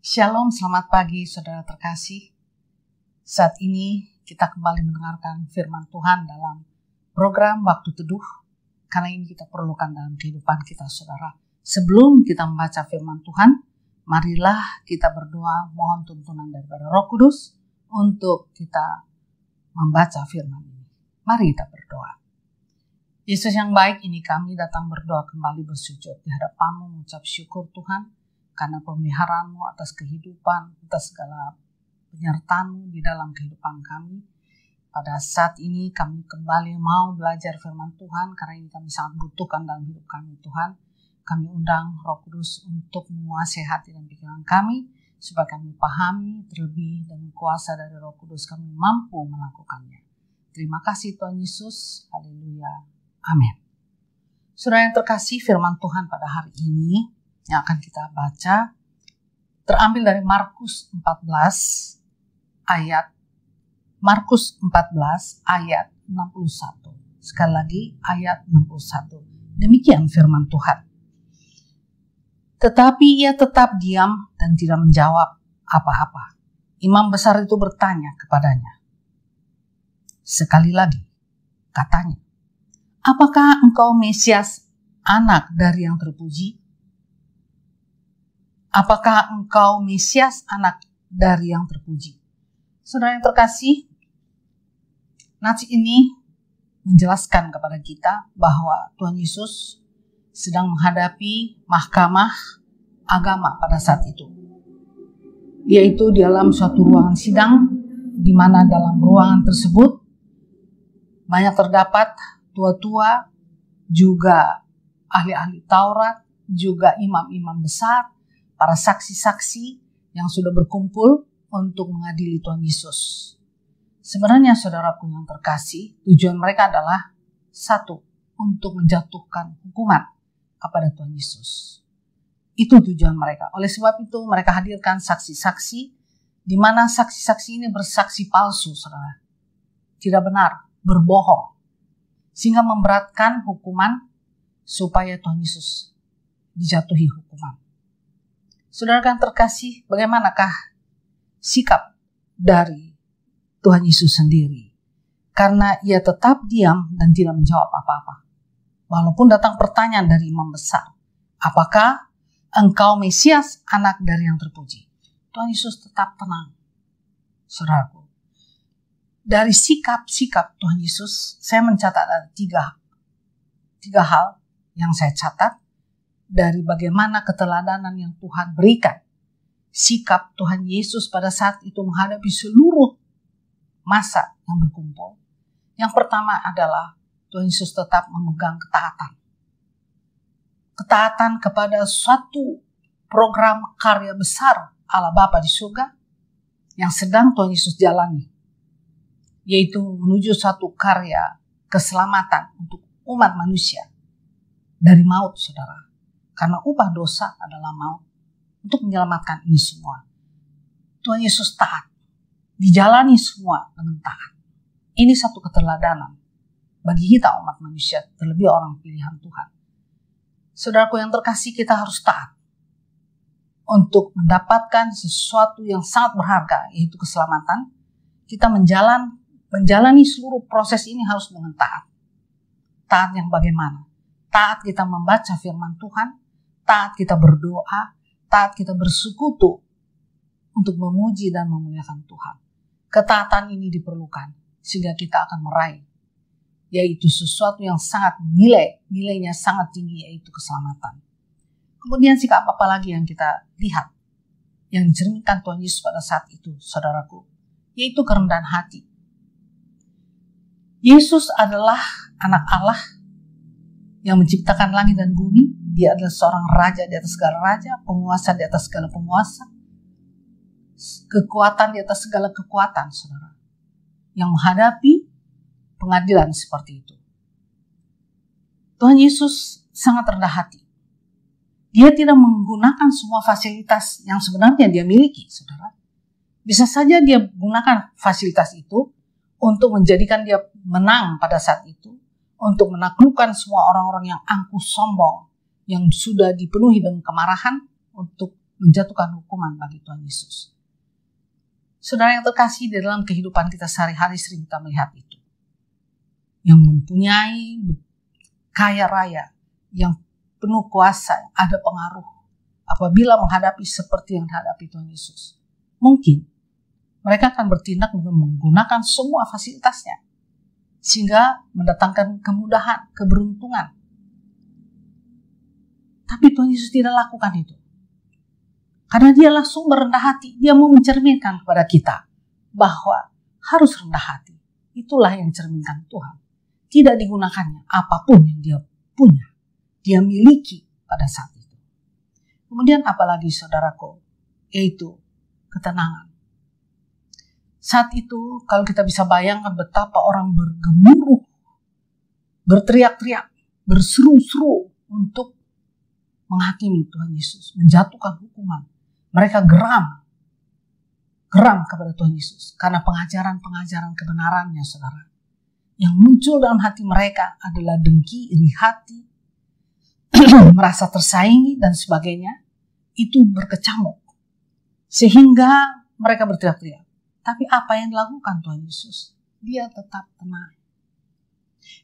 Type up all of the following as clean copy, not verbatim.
Shalom, selamat pagi saudara terkasih. Saat ini kita kembali mendengarkan firman Tuhan dalam program Waktu Teduh. Karena ini kita perlukan dalam kehidupan kita saudara. Sebelum kita membaca firman Tuhan, marilah kita berdoa mohon tuntunan daripada Roh Kudus untuk kita membaca firman ini. Mari kita berdoa. Yesus yang baik, ini kami datang berdoa kembali bersujud di hadapan-Mu, mengucap syukur Tuhan karena pemeliharaan-Mu atas kehidupan, atas segala penyertaan-Mu di dalam kehidupan kami. Pada saat ini kami kembali mau belajar firman Tuhan, karena ini kami sangat butuhkan dalam hidup kami Tuhan. Kami undang Roh Kudus untuk menguasai hati dan pikiran kami, supaya kami pahami terlebih dan kuasa dari Roh Kudus kami mampu melakukannya. Terima kasih Tuhan Yesus, haleluya, amin. Saudara yang terkasih, firman Tuhan pada hari ini yang akan kita baca terambil dari Markus 14 ayat 61. Sekali lagi ayat 61. Demikian firman Tuhan. Tetapi ia tetap diam dan tidak menjawab apa-apa. Imam besar itu bertanya kepadanya. Sekali lagi katanya, apakah engkau Mesias, anak dari yang terpuji? Apakah engkau Mesias, anak dari yang terpuji? Saudara yang terkasih, nats ini menjelaskan kepada kita bahwa Tuhan Yesus sedang menghadapi mahkamah agama pada saat itu. Yaitu di dalam suatu ruangan sidang, di mana dalam ruangan tersebut banyak terdapat tua-tua, juga ahli-ahli Taurat, juga imam-imam besar, para saksi-saksi yang sudah berkumpul untuk mengadili Tuhan Yesus. Sebenarnya saudaraku yang terkasih, tujuan mereka adalah satu, untuk menjatuhkan hukuman kepada Tuhan Yesus. Itu tujuan mereka. Oleh sebab itu mereka hadirkan saksi-saksi, di mana saksi-saksi ini bersaksi palsu, saudara. Tidak benar, berbohong. Sehingga memberatkan hukuman supaya Tuhan Yesus dijatuhi hukuman. Saudara yang terkasih, bagaimanakah sikap dari Tuhan Yesus sendiri? Karena ia tetap diam dan tidak menjawab apa-apa. Walaupun datang pertanyaan dari imam besar, apakah engkau Mesias, anak dari yang terpuji? Tuhan Yesus tetap tenang. Saudaraku, dari sikap-sikap Tuhan Yesus, saya mencatat ada tiga hal yang saya catat dari bagaimana keteladanan yang Tuhan berikan. Sikap Tuhan Yesus pada saat itu menghadapi seluruh massa yang berkumpul. Yang pertama adalah Tuhan Yesus tetap memegang ketaatan. Ketaatan kepada suatu program karya besar Allah Bapa di surga yang sedang Tuhan Yesus jalani. Yaitu menuju suatu karya keselamatan untuk umat manusia dari maut, saudara. Karena upah dosa adalah maut. Untuk menyelamatkan ini semua, Tuhan Yesus taat. Dijalani semua dengan taat. Ini satu keteladanan bagi kita umat manusia, terlebih orang pilihan Tuhan. Saudaraku yang terkasih, kita harus taat untuk mendapatkan sesuatu yang sangat berharga, yaitu keselamatan. Kita menjalani seluruh proses ini harus dengan taat. Taat yang bagaimana? Taat kita membaca firman Tuhan, taat kita berdoa, taat kita bersekutu untuk memuji dan memuliakan Tuhan. Ketaatan ini diperlukan sehingga kita akan meraih, yaitu sesuatu yang sangat nilainya sangat tinggi, yaitu keselamatan. Kemudian sikap apa lagi yang kita lihat, yang dicerminkan Tuhan Yesus pada saat itu, saudaraku, yaitu kerendahan hati. Yesus adalah anak Allah yang menciptakan langit dan bumi. Dia adalah seorang raja di atas segala raja, penguasa di atas segala penguasa, kekuatan di atas segala kekuatan, saudara, yang menghadapi pengadilan seperti itu. Tuhan Yesus sangat rendah hati. Dia tidak menggunakan semua fasilitas yang sebenarnya dia miliki, saudara. Bisa saja dia menggunakan fasilitas itu untuk menjadikan dia menang pada saat itu, untuk menaklukkan semua orang-orang yang angkuh sombong, yang sudah dipenuhi dengan kemarahan, untuk menjatuhkan hukuman bagi Tuhan Yesus. Saudara yang terkasih, di dalam kehidupan kita sehari-hari sering kita melihat itu. Yang mempunyai kaya raya, yang penuh kuasa, ada pengaruh. Apabila menghadapi seperti yang dihadapi Tuhan Yesus, mungkin mereka akan bertindak dengan menggunakan semua fasilitasnya, sehingga mendatangkan kemudahan, keberuntungan. Tapi Tuhan Yesus tidak lakukan itu. Karena dia langsung merendah hati. Dia mau mencerminkan kepada kita bahwa harus rendah hati. Itulah yang dicerminkan Tuhan. Tidak digunakannya apapun yang dia punya, dia miliki pada saat itu. Kemudian apalagi saudaraku, yaitu ketenangan. Saat itu kalau kita bisa bayangkan betapa orang bergemuruh, berteriak-teriak, berseru-seru untuk menghakimi Tuhan Yesus, menjatuhkan hukuman. Mereka geram kepada Tuhan Yesus karena pengajaran-pengajaran kebenarannya, saudara. Yang muncul dalam hati mereka adalah dengki, iri hati, merasa tersaingi dan sebagainya. Itu berkecamuk sehingga mereka berteriak-teriak. Tapi apa yang dilakukan Tuhan Yesus? Dia tetap tenang.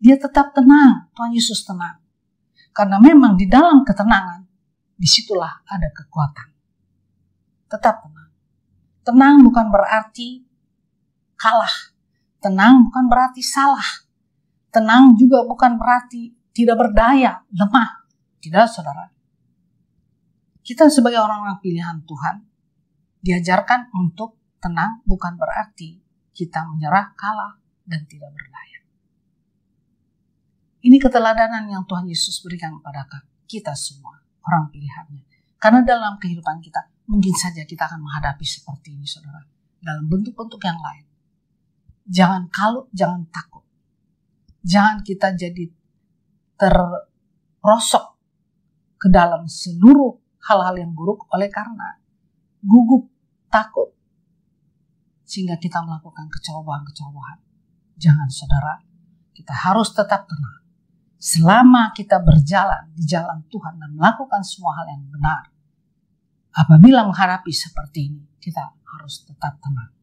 Dia tetap tenang. Tuhan Yesus tenang. Karena memang di dalam ketenangan, disitulah ada kekuatan. Tetap tenang. Tenang bukan berarti kalah. Tenang bukan berarti salah. Tenang juga bukan berarti tidak berdaya, lemah. Tidak, saudara. Kita sebagai orang-orang pilihan Tuhan, diajarkan untuk tenang bukan berarti kita menyerah, kalah, dan tidak berdaya. Ini keteladanan yang Tuhan Yesus berikan kepada kita semua, orang pilihannya. Karena dalam kehidupan kita, mungkin saja kita akan menghadapi seperti ini, saudara. Dalam bentuk-bentuk yang lain. Jangan kalut, jangan takut. Jangan kita jadi terperosok ke dalam seluruh hal-hal yang buruk oleh karena gugup, takut. Sehingga kita melakukan kecerobohan-kecerobohan. Jangan, saudara. Kita harus tetap tenang. Selama kita berjalan di jalan Tuhan dan melakukan semua hal yang benar, apabila menghadapi seperti ini, kita harus tetap tenang.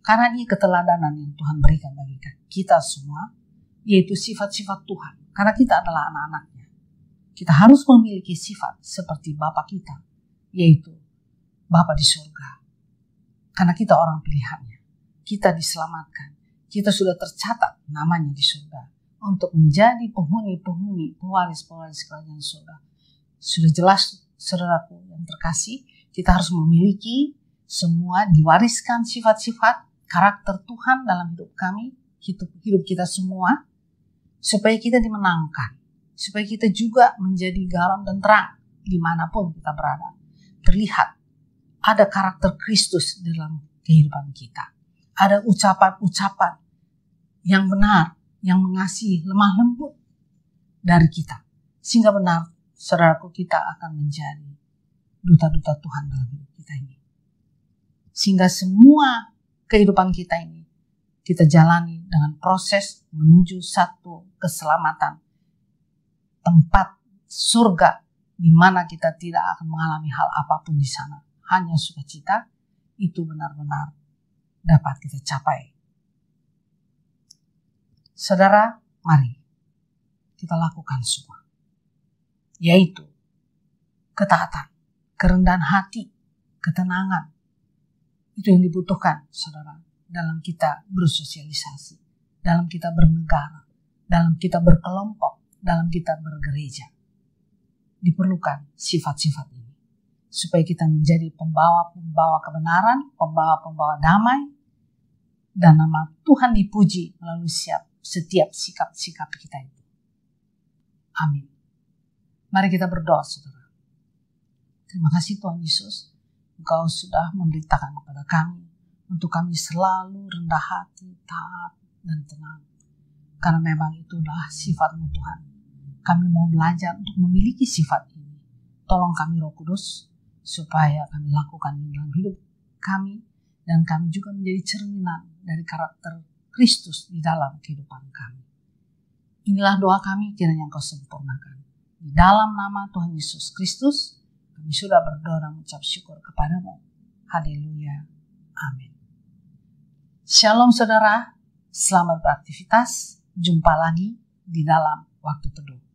Karena ini keteladanan yang Tuhan berikan bagi kita semua, yaitu sifat-sifat Tuhan. Karena kita adalah anak-anaknya. Kita harus memiliki sifat seperti Bapa kita, yaitu Bapa di surga. Karena kita orang pilihannya. Kita diselamatkan. Kita sudah tercatat namanya di surga. Untuk menjadi penghuni-penghuni, pewaris-pewaris kerajaan surga. Sudah jelas, saudaraku yang terkasih, kita harus memiliki semua, diwariskan sifat-sifat karakter Tuhan dalam hidup kami, hidup kita semua, supaya kita dimenangkan, supaya kita juga menjadi garam dan terang dimanapun kita berada. Terlihat ada karakter Kristus dalam kehidupan kita. Ada ucapan-ucapan yang benar, yang mengasihi, lemah lembut dari kita. Sehingga benar, saudaraku, kita akan menjadi duta-duta Tuhan dalam hidup kita ini. Sehingga semua kehidupan kita ini, kita jalani dengan proses menuju satu keselamatan. Tempat surga di mana kita tidak akan mengalami hal apapun di sana. Hanya sukacita, itu benar-benar dapat kita capai. Saudara, mari kita lakukan semua. Yaitu ketaatan, kerendahan hati, ketenangan. Itu yang dibutuhkan, saudara, dalam kita bersosialisasi, dalam kita bernegara, dalam kita berkelompok, dalam kita bergereja. Diperlukan sifat-sifat ini. Supaya kita menjadi pembawa-pembawa kebenaran, pembawa-pembawa damai, dan nama Tuhan dipuji melalui setiap sikap-sikap kita itu. Amin. Mari kita berdoa, saudara. Terima kasih Tuhan Yesus. Engkau sudah memberitakan kepada kami untuk kami selalu rendah hati, taat, dan tenang. Karena memang itulah sifat-Mu Tuhan. Kami mau belajar untuk memiliki sifat ini. Tolong kami Roh Kudus, supaya kami lakukan ini dalam hidup kami, dan kami juga menjadi cerminan dari karakter Kristus di dalam kehidupan kami. Inilah doa kami, kiranya Engkau sempurnakan. Di dalam nama Tuhan Yesus Kristus, Kami sudah berdoa dan mengucap syukur kepadamu. Haleluya. Amin. Shalom saudara, selamat beraktivitas. Jumpa lagi di dalam waktu teduh.